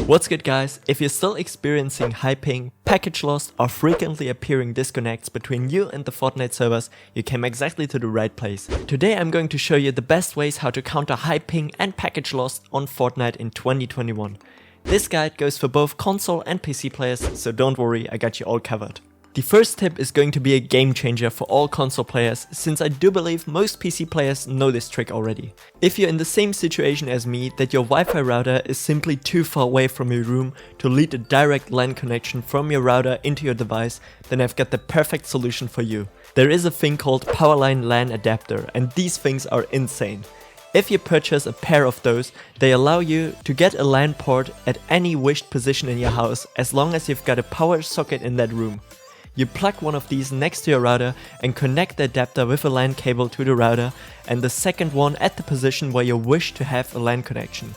What's good guys, if you're still experiencing high ping, package loss or frequently appearing disconnects between you and the Fortnite servers, you came exactly to the right place. Today I'm going to show you the best ways how to counter high ping and package loss on Fortnite in 2021. This guide goes for both console and PC players, so don't worry, I got you all covered. The first tip is going to be a game changer for all console players, since I do believe most PC players know this trick already. If you're in the same situation as me, that your Wi-Fi router is simply too far away from your room to lead a direct LAN connection from your router into your device, then I've got the perfect solution for you. There is a thing called Powerline LAN Adapter, and these things are insane. If you purchase a pair of those, they allow you to get a LAN port at any wished position in your house, as long as you've got a power socket in that room. You plug one of these next to your router and connect the adapter with a LAN cable to the router, and the second one at the position where you wish to have a LAN connection.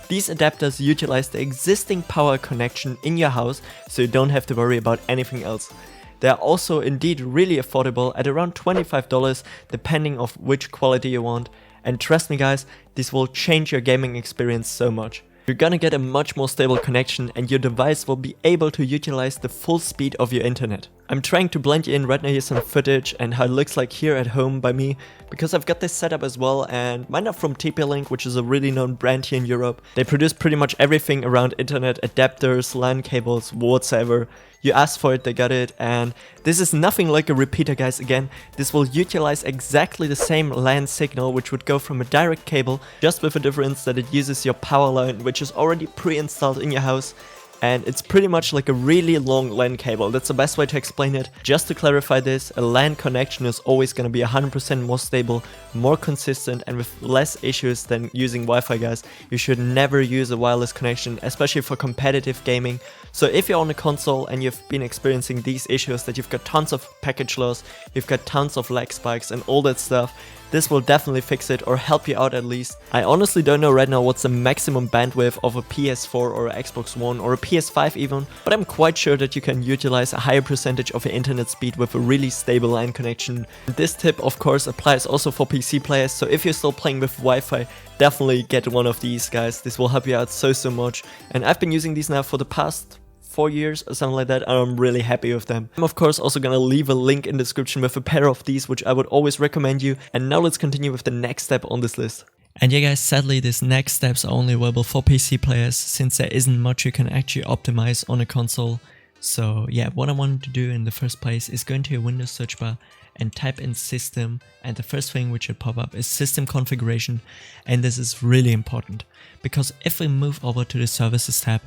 These adapters utilize the existing power connection in your house, so you don't have to worry about anything else. They are also indeed really affordable at around $25 depending on which quality you want, and trust me guys, this will change your gaming experience so much. You're gonna get a much more stable connection and your device will be able to utilize the full speed of your internet. I'm trying to blend you in right now here some footage and how it looks like here at home by me, because I've got this setup as well, and mine are from TP-Link, which is a really known brand here in Europe. They produce pretty much everything around internet, adapters, LAN cables, whatsoever. You asked for it, they got it, and this is nothing like a repeater guys. Again, this will utilize exactly the same LAN signal, which would go from a direct cable, just with a difference that it uses your power line, which is already pre-installed in your house. And it's pretty much like a really long LAN cable. That's the best way to explain it. Just to clarify this, a LAN connection is always going to be 100% more stable, more consistent, and with less issues than using Wi-Fi guys. You should never use a wireless connection, especially for competitive gaming. So if you're on a console and you've been experiencing these issues, that you've got tons of package loss, you've got tons of lag spikes and all that stuff, this will definitely fix it or help you out at least. I honestly don't know right now what's the maximum bandwidth of a PS4 or a Xbox One or a PS5 even, but I'm quite sure that you can utilize a higher percentage of your internet speed with a really stable LAN connection. This tip of course applies also for PC players, so if you're still playing with Wi-Fi, definitely get one of these guys. This will help you out so much, and I've been using these now for the past 4 years or something like that, and I'm really happy with them. I'm of course also gonna leave a link in the description with a pair of these, which I would always recommend you. And now let's continue with the next step on this list. And yeah guys, sadly this next step's are only available for PC players, since there isn't much you can actually optimize on a console. So yeah, what I wanted to do in the first place is go into your Windows search bar and type in system, and the first thing which should pop up is system configuration. And this is really important, because if we move over to the services tab,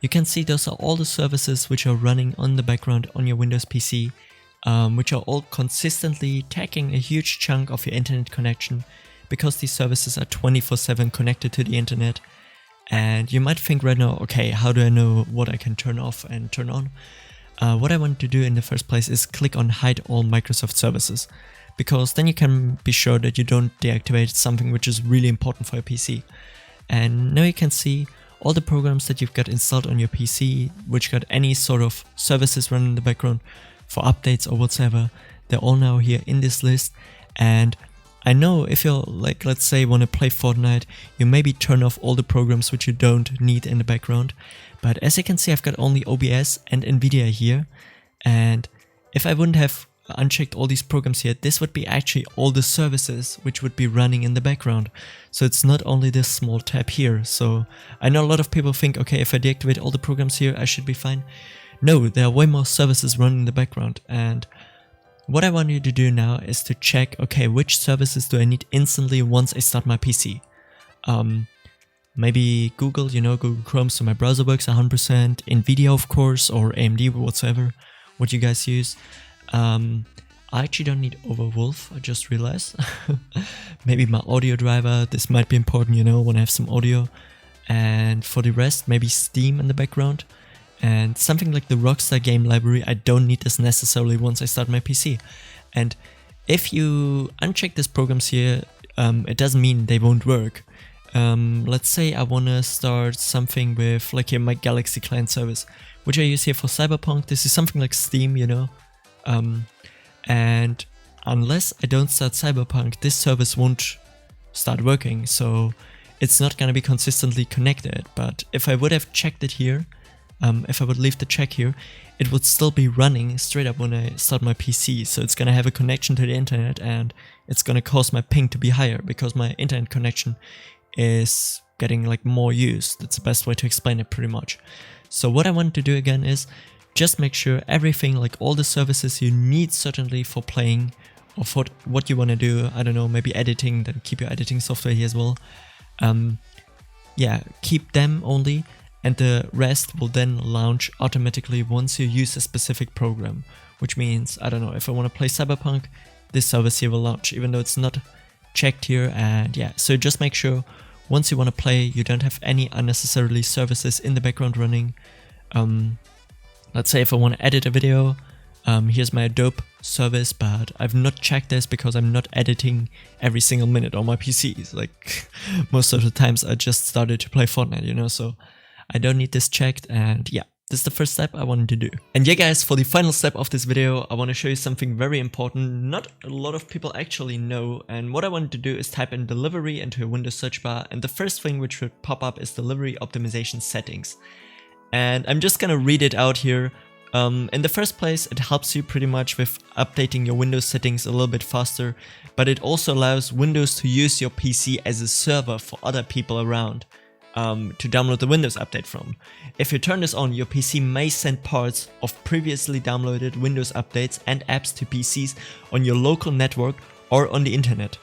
you can see those are all the services which are running on the background on your Windows PC, which are all consistently taking a huge chunk of your internet connection, because these services are 24/7 connected to the internet. And you might think right now, okay, how do I know what I can turn off and turn on? What I want to do in the first place is click on hide all Microsoft services, because then you can be sure that you don't deactivate something which is really important for your PC. And now you can see all the programs that you've got installed on your PC, which got any sort of services running in the background for updates or whatsoever, they're all now here in this list. And I know if you're like, let's say, want to play Fortnite, you maybe turn off all the programs which you don't need in the background. But as you can see, I've got only OBS and Nvidia here. And if I wouldn't have unchecked all these programs here, this would be actually all the services which would be running in the background. So it's not only this small tab here. So I know a lot of people think, okay, if I deactivate all the programs here, I should be fine. No, there are way more services running in the background. And what I want you to do now is to check, okay, which services do I need instantly once I start my PC? Maybe Google, Google Chrome, so my browser works 100%, Nvidia of course, or AMD, whatsoever, what you guys use. I actually don't need Overwolf, I just realized. Maybe my audio driver, this might be important, when I have some audio. And for the rest, maybe Steam in the background. And something like the Rockstar game library, I don't need this necessarily once I start my PC. And if you uncheck these programs here, it doesn't mean they won't work. Let's say I want to start something with like here my Galaxy client service, which I use here for Cyberpunk. This is something like Steam, and unless I don't start Cyberpunk, this service won't start working. So it's not gonna be consistently connected. But if I would have checked it here, if I would leave the check here, it would still be running straight up when I start my PC. So it's gonna have a connection to the internet, and it's gonna cause my ping to be higher because my internet connection is getting like more used. That's the best way to explain it pretty much. So what I want to do again is just make sure everything, like all the services you need certainly for playing or for what you want to do, I don't know, maybe editing, then keep your editing software here as well. Yeah, keep them only, and the rest will then launch automatically once you use a specific program. Which means, I don't know, if I want to play Cyberpunk, this service here will launch, even though it's not checked here. And yeah, so just make sure once you want to play, you don't have any unnecessarily services in the background running. Let's say if I want to edit a video, here's my Adobe service, but I've not checked this because I'm not editing every single minute on my PCs. Like most of the times I just started to play Fortnite, you know, so I don't need this checked. And yeah, this is the first step I wanted to do. And yeah guys, for the final step of this video, I want to show you something very important not a lot of people actually know. And what I wanted to do is type in delivery into a Windows search bar, and the first thing which would pop up is delivery optimization settings. And I'm just gonna read it out here. In the first place, it helps you pretty much with updating your Windows settings a little bit faster, but it also allows Windows to use your PC as a server for other people around to download the Windows update from. If you turn this on, your PC may send parts of previously downloaded Windows updates and apps to PCs on your local network or on the internet.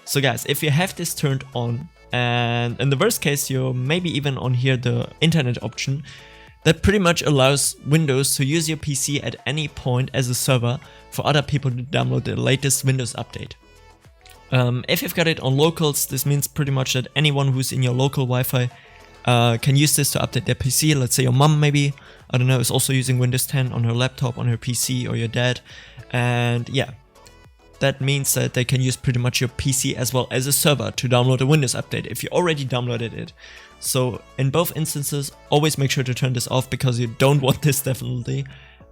So guys, if you have this turned on, and in the worst case, you're maybe even on here the internet option, that pretty much allows Windows to use your PC at any point as a server for other people to download the latest Windows update. If you've got it on locals, this means pretty much that anyone who's in your local Wi-Fi can use this to update their PC. Let's say your mom maybe, I don't know, is also using Windows 10 on her laptop, on her PC, or your dad. And yeah, that means that they can use pretty much your PC as well as a server to download a Windows update if you already downloaded it. So in both instances, always make sure to turn this off because you don't want this definitely.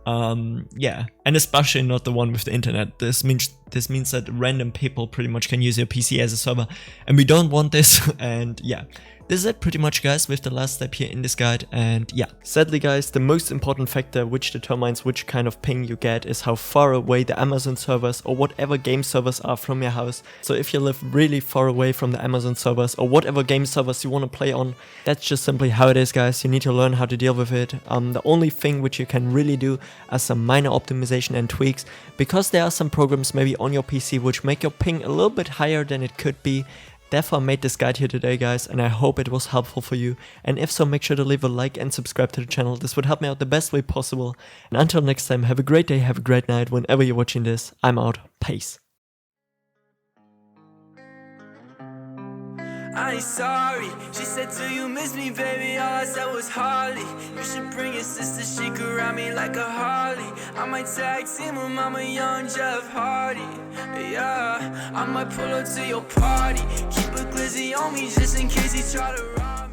Yeah, and especially not the one with the internet. This means that random people pretty much can use your PC as a server, and we don't want this. And yeah, this is it pretty much guys with the last step here in this guide. And yeah, sadly guys, the most important factor which determines which kind of ping you get is how far away the Amazon servers or whatever game servers are from your house. So if you live really far away from the Amazon servers or whatever game servers you want to play on, that's just simply how it is guys. You need to learn how to deal with it. The only thing which you can really do are some minor optimization and tweaks, because there are some programs maybe on your PC which make your ping a little bit higher than it could be. Therefore I made this guide here today guys, and I hope it was helpful for you. And if so, make sure to leave a like and subscribe to the channel. This would help me out the best way possible. And until next time, have a great day, have a great night whenever you're watching this. I'm out. Peace. I ain't sorry. She said, do you miss me, baby? All I said was Harley. You should bring your sister, she could ride me like a Harley. I might tag team with Mama Young Jeff Hardy. Yeah, I might pull up to your party. Keep a glizzy on me just in case he try to rob.